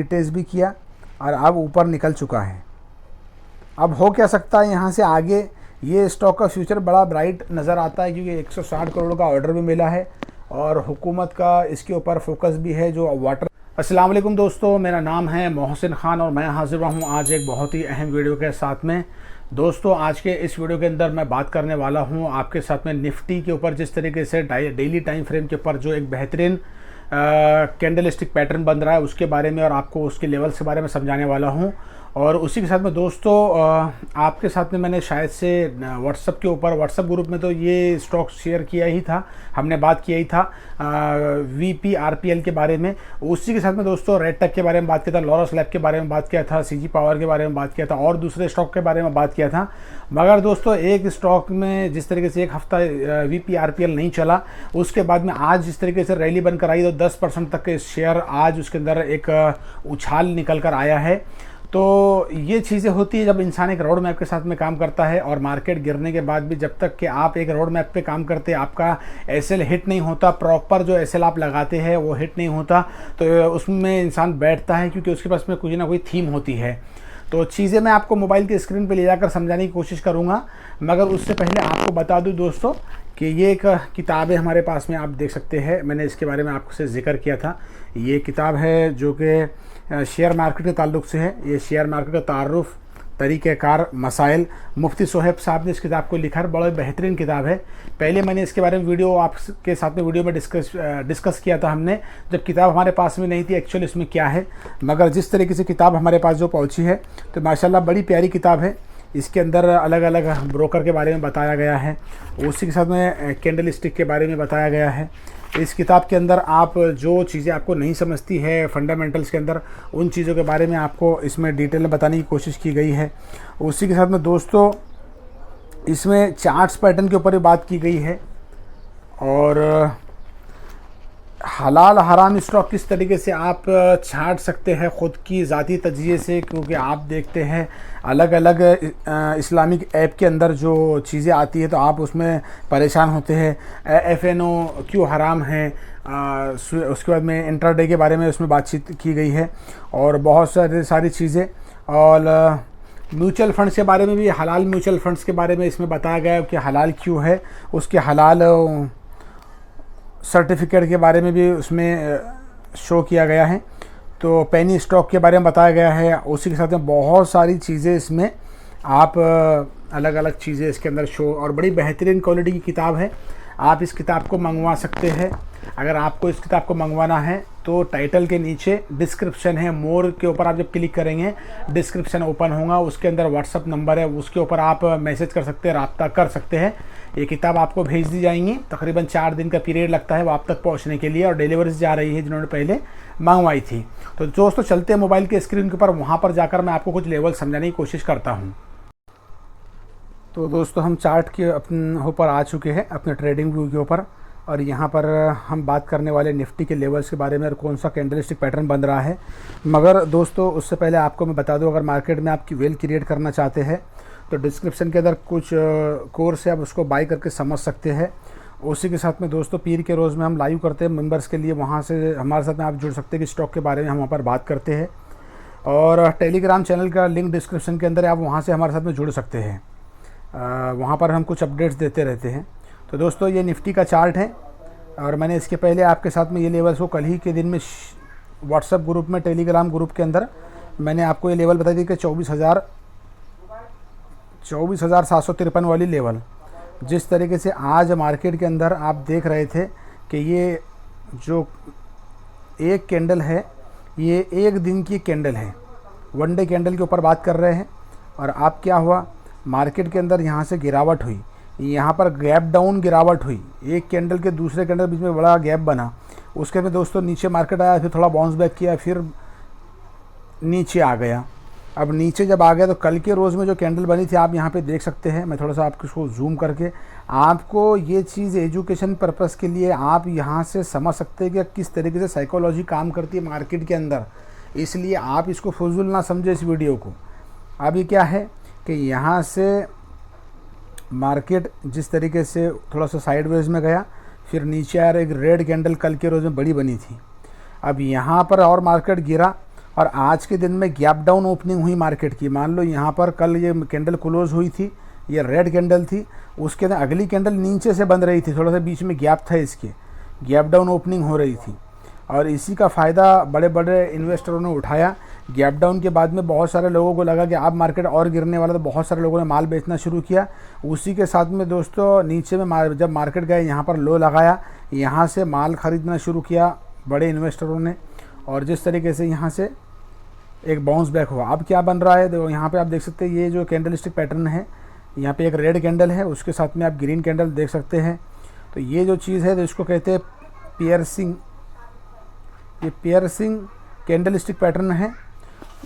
Retest भी किया और अब ऊपर निकल चुका है। अब हो क्या सकता है यहाँ से आगे, ये स्टॉक का फ्यूचर बड़ा ब्राइट नज़र आता है क्योंकि 160 करोड़ का ऑर्डर भी मिला है और हुकूमत का इसके ऊपर फोकस भी है जो वाटर। अस्सलाम वालेकुम दोस्तों, मेरा नाम है मोहसिन खान और मैं हाजिर हूँ आज एक बहुत ही अहम वीडियो के साथ में। दोस्तों, आज के इस वीडियो के अंदर मैं बात करने वाला हूँ आपके साथ में निफ्टी के ऊपर, जिस तरीके से डेली टाइम फ्रेम के ऊपर जो एक बेहतरीन कैंडलस्टिक पैटर्न बन रहा है उसके बारे में और आपको उसके लेवल्स के बारे में समझाने वाला हूँ। और उसी के साथ में दोस्तों आपके साथ में मैंने शायद से व्हाट्सअप के ऊपर, व्हाट्सअप ग्रुप में तो ये स्टॉक शेयर किया ही था, हमने बात किया ही था VPRPL के बारे में। उसी के साथ में दोस्तों रेड टेक के बारे में बात किया था, लॉरस लैब के बारे में बात किया था, CG पावर के बारे में बात किया था और दूसरे स्टॉक के बारे में बात किया था। मगर दोस्तों एक स्टॉक में जिस तरीके से एक हफ्ता VPRPL नहीं चला, उसके बाद में आज जिस तरीके से रैली बनकर आई तो 10% तक के शेयर आज उसके अंदर एक उछाल निकल कर आया है। तो ये चीज़ें होती है जब इंसान एक रोड मैप के साथ में काम करता है और मार्केट गिरने के बाद भी जब तक कि आप एक रोड मैप पे काम करते हैं, आपका SL हिट नहीं होता, प्रॉपर जो SL आप लगाते हैं वो हिट नहीं होता, तो उसमें इंसान बैठता है क्योंकि उसके पास में कुछ ना कोई थीम होती है। तो चीज़ें मैं आपको मोबाइल की स्क्रीन पे ले जाकर समझाने की कोशिश करूँगा, मगर उससे पहले आपको बता दूँ दोस्तों कि ये एक किताब है हमारे पास में, आप देख सकते हैं, मैंने इसके बारे में आपसे जिक्र किया था। ये किताब है जो कि शेयर मार्केट के ताल्लुक से है। ये शेयर मार्केट का तारुफ, तरीक़ेकार, मसाइल, मुफ्ती सोहेब साहब ने इस किताब को लिखा है। बड़ा बेहतरीन किताब है। पहले मैंने इसके बारे में वीडियो आपके साथ में वीडियो में डिस्कस किया था हमने, जब किताब हमारे पास में नहीं थी एक्चुअली इसमें क्या है। मगर जिस तरीके से किताब हमारे पास जो पहुंची है तो माशाल्लाह बड़ी प्यारी किताब है। इसके अंदर अलग अलग ब्रोकर के बारे में बताया गया है, उसी के साथ में कैंडल स्टिक के बारे में बताया गया है। इस किताब के अंदर आप जो चीज़ें आपको नहीं समझती है फंडामेंटल्स के अंदर, उन चीज़ों के बारे में आपको इसमें डिटेल में बताने की कोशिश की गई है। उसी के साथ में दोस्तों इसमें चार्ट्स पैटर्न के ऊपर भी बात की गई है और हलाल हराम स्टॉक किस तरीके से आप छांट सकते हैं खुद की ज़ाती तजिए से, क्योंकि आप देखते हैं अलग अलग इस्लामिक ऐप के अंदर जो चीज़ें आती है तो आप उसमें परेशान होते हैं। FNO क्यों हराम है, उसके बाद में इंट्राडे के बारे में उसमें बातचीत की गई है और बहुत सारी चीज़ें। और म्यूचुअल फंड्स के बारे में भी, हलाल म्यूचुअल फंड्स के बारे में इसमें बताया गया है कि हलाल क्यों है, उसके हलाल सर्टिफिकेट के बारे में भी उसमें शो किया गया है। तो पेनी स्टॉक के बारे में बताया गया है। उसी के साथ में बहुत सारी चीज़ें इसमें आप अलग अलग चीज़ें इसके अंदर शो, और बड़ी बेहतरीन क्वालिटी की किताब है। आप इस किताब को मंगवा सकते हैं। अगर आपको इस किताब को मंगवाना है तो टाइटल के नीचे डिस्क्रिप्शन है, मोर के ऊपर आप जब क्लिक करेंगे डिस्क्रिप्शन ओपन होगा, उसके अंदर व्हाट्सअप नंबर है, उसके ऊपर आप मैसेज कर सकते हैं, रब्ता कर सकते हैं। ये किताब आपको भेज दी जाएंगी। तकरीबन 4 दिन का पीरियड लगता है वो आप तक पहुंचने के लिए और डिलीवरी जा रही है जिन्होंने पहले मंगवाई थी। तो दोस्तों चलते हैं मोबाइल के स्क्रीन के ऊपर, वहाँ पर जाकर मैं आपको कुछ लेवल समझाने की कोशिश करता हूँ। तो दोस्तों हम चार्ट के अपने ऊपर आ चुके हैं, अपने ट्रेडिंग व्यू के ऊपर, और यहाँ पर हम बात करने वाले निफ्टी के लेवल्स के बारे में और कौन सा कैंडलस्टिक पैटर्न बन रहा है। मगर दोस्तों उससे पहले आपको मैं बता दूं, अगर मार्केट में आपकी वेल क्रिएट करना चाहते हैं तो डिस्क्रिप्शन के अंदर कुछ कोर्स है, आप उसको बाय करके समझ सकते हैं। उसी के साथ में दोस्तों पीर के रोज़ में हम लाइव करते हैं मेंबर्स के लिए, वहाँ से हमारे साथ में आप जुड़ सकते हैं कि स्टॉक के बारे में हम वहाँ पर बात करते हैं। और टेलीग्राम चैनल का लिंक डिस्क्रिप्शन के अंदर है, आप वहाँ से हमारे साथ में जुड़ सकते हैं। वहाँ पर हम कुछ अपडेट्स देते रहते हैं। तो दोस्तों ये निफ्टी का चार्ट है और मैंने इसके पहले आपके साथ में ये लेवल्स को कल ही के दिन में व्हाट्सएप ग्रुप में, टेलीग्राम ग्रुप के अंदर मैंने आपको ये लेवल बताई थी कि 24,753 वाली लेवल। जिस तरीके से आज मार्केट के अंदर आप देख रहे थे कि ये जो एक कैंडल है ये एक दिन की कैंडल है, वन डे कैंडल के ऊपर बात कर रहे हैं। और आप क्या हुआ, मार्केट के अंदर यहाँ से गिरावट हुई, यहाँ पर गैप डाउन गिरावट हुई, एक कैंडल के दूसरे कैंडल बीच में बड़ा गैप बना, उसके बाद दोस्तों नीचे मार्केट आया, फिर थोड़ा बाउंस बैक किया, फिर नीचे आ गया। अब नीचे जब आ गया तो कल के रोज़ में जो कैंडल बनी थी आप यहाँ पे देख सकते हैं। मैं थोड़ा सा आपको इसको जूम करके आपको ये चीज़ एजुकेशन पर्पस के लिए आप यहाँ से समझ सकते हैं कि किस तरीके से साइकोलॉजी काम करती है मार्केट के अंदर, इसलिए आप इसको फजूल ना समझे इस वीडियो को। अभी क्या है कि यहाँ से मार्केट जिस तरीके से थोड़ा सा साइडवेज में गया, फिर नीचे आ रहा, एक रेड कैंडल कल के रोज़ में बड़ी बनी थी। अब यहाँ पर और मार्केट गिरा और आज के दिन में गैप डाउन ओपनिंग हुई मार्केट की। मान लो यहाँ पर कल ये कैंडल क्लोज हुई थी, ये रेड कैंडल थी, उसके अंदर अगली कैंडल नीचे से बंद रही थी, थोड़ा सा बीच में गैप था, इसके गैप डाउन ओपनिंग हो रही थी और इसी का फ़ायदा बड़े बड़े इन्वेस्टरों ने उठाया। गैप डाउन के बाद में बहुत सारे लोगों को लगा कि अब मार्केट और गिरने वाला, तो बहुत सारे लोगों ने माल बेचना शुरू किया। उसी के साथ में दोस्तों नीचे में जब मार्केट गए, यहाँ पर लो लगाया, यहाँ से माल ख़रीदना शुरू किया बड़े इन्वेस्टरों ने, और जिस तरीके से यहाँ से एक बाउंस बैक हुआ। अब क्या बन रहा है, देखो यहाँ पे आप देख सकते हैं, ये जो कैंडलस्टिक पैटर्न है, यहाँ पे एक रेड कैंडल है, उसके साथ में आप ग्रीन कैंडल देख सकते हैं। तो ये जो चीज़ है तो इसको कहते हैं पियर्सिंग, ये पियर्सिंग कैंडलस्टिक पैटर्न है।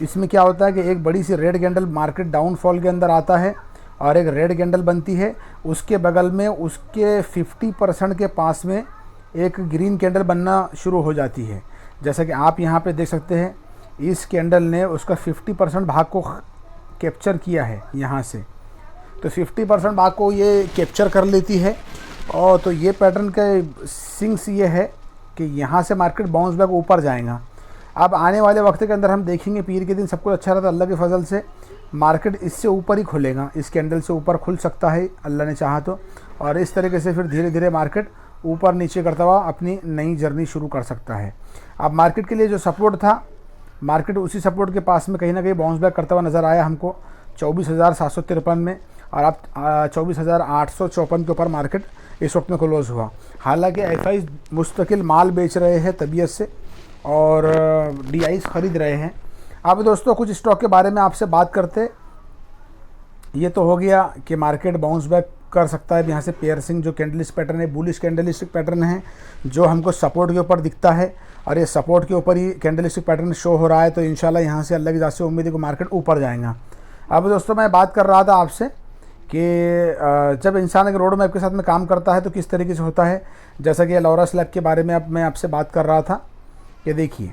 इसमें क्या होता है कि एक बड़ी सी रेड कैंडल मार्केट डाउनफॉल के अंदर आता है और एक रेड कैंडल बनती है, उसके बगल में उसके 50% के पास में एक ग्रीन कैंडल बनना शुरू हो जाती है। जैसा कि आप यहाँ पे देख सकते हैं, इस कैंडल ने उसका 50% भाग को कैप्चर किया है यहाँ से, तो 50% भाग को ये कैप्चर कर लेती है। और तो ये पैटर्न का सिंग्स ये है कि यहाँ से मार्केट बाउंस बैक ऊपर जाएगा। अब आने वाले वक्त के अंदर हम देखेंगे, पीर के दिन सब कुछ अच्छा रहता है, अल्लाह के फजल से मार्केट इससे ऊपर ही खुलेगा, इस कैंडल से ऊपर खुल सकता है अल्लाह ने चाहा तो, और इस तरीके से फिर धीरे धीरे मार्केट ऊपर नीचे करता हुआ अपनी नई जर्नी शुरू कर सकता है। अब मार्केट के लिए जो सपोर्ट था, मार्केट उसी सपोर्ट के पास में कहीं ना कहीं बाउंस बैक करता हुआ नज़र आया हमको 24,753 में, और अब 24,854 के ऊपर मार्केट इस वक्त में क्लोज हुआ। हालांकि एफआई मुस्तकिल माल बेच रहे हैं तबीयत से और डीआईस ख़रीद रहे हैं। अब दोस्तों कुछ स्टॉक के बारे में आपसे बात करते, ये तो हो गया कि मार्केट बाउंस बैक कर सकता है। यहाँ से पियर्सिंग जो कैंडलिस्टिक पैटर्न है, बुलिश कैंडलिस्टिक पैटर्न है, जो हमको सपोर्ट के ऊपर दिखता है, और ये सपोर्ट के ऊपर ही कैंडलिस्टिक पैटर्न शो हो रहा है। तो इंशाल्लाह यहाँ से अल्लाह की ज़ात से उम्मीद है कि मार्केट ऊपर जाएगा। अब दोस्तों मैं बात कर रहा था आपसे कि जब इंसान एक रोड मैप के साथ में काम करता है तो किस तरीके से होता है। जैसा कि लॉरा स्लैब के बारे में अब मैं आपसे बात कर रहा था, कि देखिए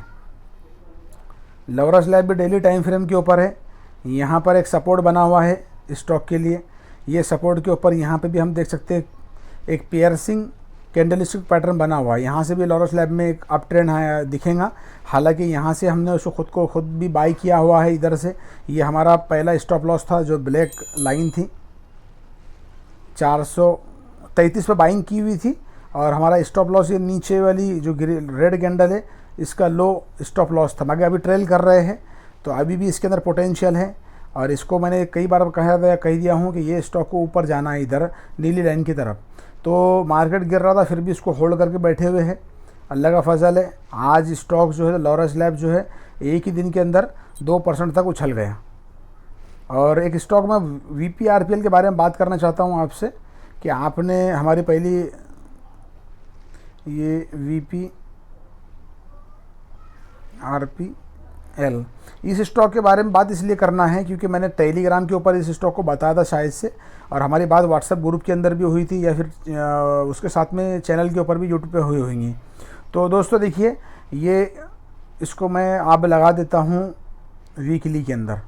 लॉरा स्लैब भी डेली टाइम फ्रेम के ऊपर है। यहाँ पर एक सपोर्ट बना हुआ है स्टॉक के लिए, ये सपोर्ट के ऊपर यहाँ पे भी हम देख सकते हैं एक पियर्सिंग कैंडलस्टिक पैटर्न बना हुआ है। यहाँ से भी लॉरा स्लैब में एक अप ट्रेंड दिखेगा। हालांकि यहाँ से हमने उसको खुद भी बाई किया हुआ है इधर से। ये हमारा पहला स्टॉप लॉस था, जो ब्लैक लाइन थी 433 पे बाइंग की हुई थी, और हमारा स्टॉप लॉस ये नीचे वाली जो रेड कैंडल है इसका लो स्टॉप लॉस था। मगर अभी ट्रेल कर रहे हैं, तो अभी भी इसके अंदर पोटेंशियल है, और इसको मैंने कई बार कह दिया हूँ कि ये स्टॉक को ऊपर जाना है इधर नीली लाइन की तरफ। तो मार्केट गिर रहा था, फिर भी इसको होल्ड करके बैठे हुए हैं, अल्लाह का फजल है। आज स्टॉक जो है लॉरा स्लैब जो है एक ही दिन के अंदर 2% तक उछल गया। और एक स्टॉक में VPRPL के बारे में बात करना चाहता हूँ आपसे, कि आपने हमारी पहली ये VPRPL इस स्टॉक के बारे में बात इसलिए करना है क्योंकि मैंने टेलीग्राम के ऊपर इस स्टॉक को बताया था शायद से, और हमारी बात व्हाट्सएप ग्रुप के अंदर भी हुई थी, या फिर उसके साथ में चैनल के ऊपर भी यूट्यूब पे हुई होंगी। तो दोस्तों देखिए, ये इसको मैं आप लगा देता हूँ वीकली के अंदर।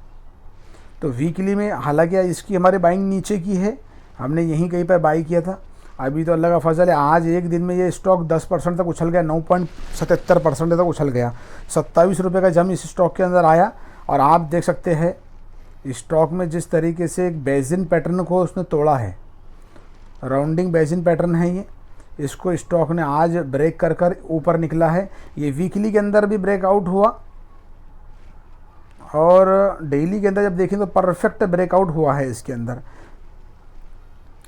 तो वीकली में हालांकि इसकी हमारी बाइंग नीचे की है, हमने यहीं कहीं पर बाई किया था। अभी तो अल्लाह का फजल है, आज एक दिन में ये स्टॉक 10% तक उछल गया, 9.77% तक उछल गया। 27 रुपये का जम इस स्टॉक के अंदर आया। और आप देख सकते हैं स्टॉक में जिस तरीके से एक बेजिन पैटर्न को उसने तोड़ा है, राउंडिंग बेजिन पैटर्न है ये, इसको स्टॉक ने आज ब्रेक कर कर ऊपर निकला है। ये वीकली के अंदर भी ब्रेकआउट हुआ, और डेली के अंदर जब देखें तो परफेक्ट ब्रेकआउट हुआ है इसके अंदर।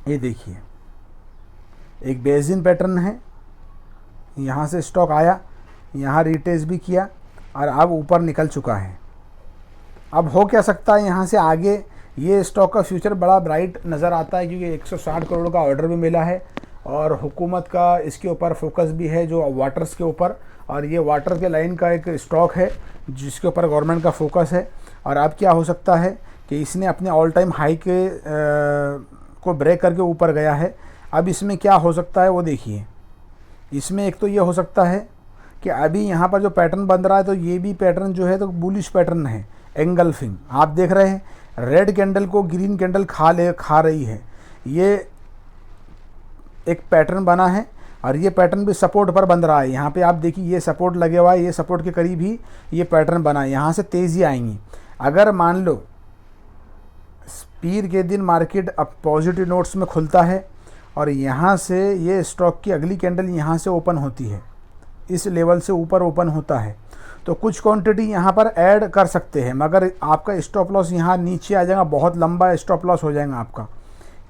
ये देखिए एक बेजिन पैटर्न है, यहाँ से स्टॉक आया, यहाँ रिटेस्ट भी किया, और अब ऊपर निकल चुका है। अब हो क्या सकता है यहाँ से आगे, ये स्टॉक का फ्यूचर बड़ा ब्राइट नज़र आता है, क्योंकि 160 करोड़ का ऑर्डर भी मिला है, और हुकूमत का इसके ऊपर फोकस भी है जो वाटर्स के ऊपर, और ये वाटर के लाइन का एक स्टॉक है जिसके ऊपर गवर्नमेंट का फोकस है। और अब क्या हो सकता है कि इसने अपने ऑल टाइम हाई के को ब्रेक करके ऊपर गया है। अब इसमें क्या हो सकता है वो देखिए, इसमें एक तो ये हो सकता है कि अभी यहाँ पर जो पैटर्न बन रहा है, तो ये भी पैटर्न जो है तो बुलिश पैटर्न है, एंगल्फिंग। आप देख रहे हैं रेड कैंडल को ग्रीन कैंडल खा रही है। ये एक पैटर्न बना है, और ये पैटर्न भी सपोर्ट पर बन रहा है। यहाँ पे आप देखिए ये सपोर्ट लगे हुआ है, ये सपोर्ट के करीब ही ये पैटर्न बना है, यहाँ से तेज़ी आएंगी। अगर मान लो पीर के दिन मार्केट अब पॉजिटिव नोट्स में खुलता है और यहाँ से ये स्टॉक की अगली कैंडल यहाँ से ओपन होती है, इस लेवल से ऊपर ओपन होता है, तो कुछ क्वांटिटी यहाँ पर ऐड कर सकते हैं, मगर आपका स्टॉप लॉस यहाँ नीचे आ जाएगा, बहुत लंबा स्टॉप लॉस हो जाएगा आपका।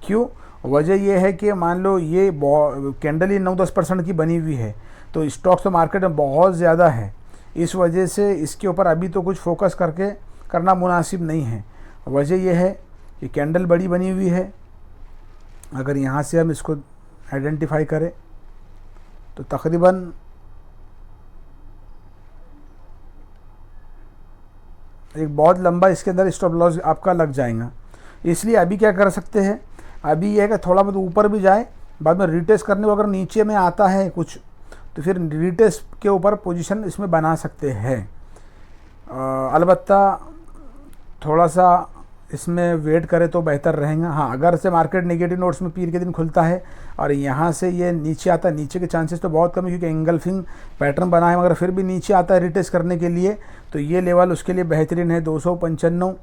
क्यों? वजह यह है कि मान लो ये कैंडल ही 9-10% की बनी हुई है, तो स्टॉक्स तो मार्केट में बहुत ज़्यादा है, इस वजह से इसके ऊपर अभी तो कुछ फोकस करके करना मुनासिब नहीं है। वजह यह है कि कैंडल बड़ी बनी हुई है, अगर यहाँ से हम इसको आइडेंटिफाई करें तो तकरीबन एक बहुत लंबा इसके अंदर स्टॉप लॉस आपका लग जाएगा। इसलिए अभी क्या कर सकते हैं, अभी यह है कि थोड़ा बहुत ऊपर भी जाए, बाद में रीटेस्ट करने को अगर नीचे में आता है कुछ, तो फिर रीटेस्ट के ऊपर पोजीशन इसमें बना सकते हैं। अलबत्ता थोड़ा सा इसमें वेट करें तो बेहतर रहेगा। हाँ, अगर से मार्केट नेगेटिव नोट्स में पीर के दिन खुलता है और यहाँ से ये नीचे आता है, नीचे के चांसेस तो बहुत कम है क्योंकि एंगल्फिंग पैटर्न बना है, मगर फिर भी नीचे आता है रिटेस्ट करने के लिए, तो ये लेवल उसके लिए बेहतरीन है। 295,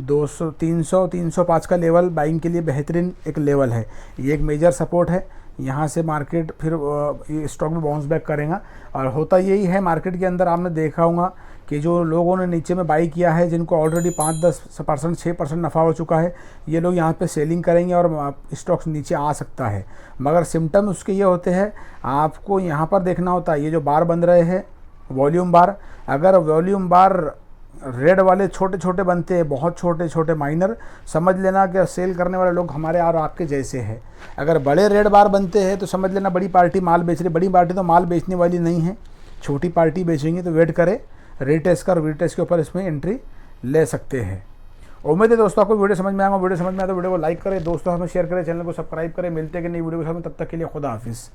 200, 300, 305 का लेवल बाइंग के लिए बेहतरीन एक लेवल है। ये एक मेजर सपोर्ट है, यहाँ से मार्केट फिर ये स्टॉक में बाउंस बैक करेगा। और होता यही है मार्केट के अंदर, आपने देखा होगा कि जो लोगों ने नीचे में बाई किया है, जिनको ऑलरेडी 5-10%, 6% नफ़ा हो चुका है, ये लोग यहाँ पे सेलिंग करेंगे और स्टॉक्स नीचे आ सकता है। मगर सिम्टम उसके ये होते हैं, आपको यहाँ पर देखना होता है, ये जो बार बन रहे हैं वॉल्यूम बार, अगर वॉल्यूम बार रेड वाले छोटे छोटे बनते हैं, बहुत छोटे छोटे माइनर, समझ लेना कि सेल करने वाले लोग हमारे और आपके जैसे हैं। अगर बड़े रेड बार बनते हैं तो समझ लेना बड़ी पार्टी माल बेच रही। बड़ी पार्टी तो माल बेचने वाली नहीं है, छोटी पार्टी बेचेंगी, तो वेट करें, रीटेस्ट कर रीटेस्ट के ऊपर इसमें एंट्री ले सकते हैं। उम्मीद है दोस्तों आपको वीडियो समझ में आएगा। वीडियो समझ में आए तो वीडियो को लाइक करें, दोस्तों हमें शेयर करें, चैनल को सब्सक्राइब करें। मिलते हैं कि नई वीडियो के साथ में, तब तक के लिए खुदा हाफिज़।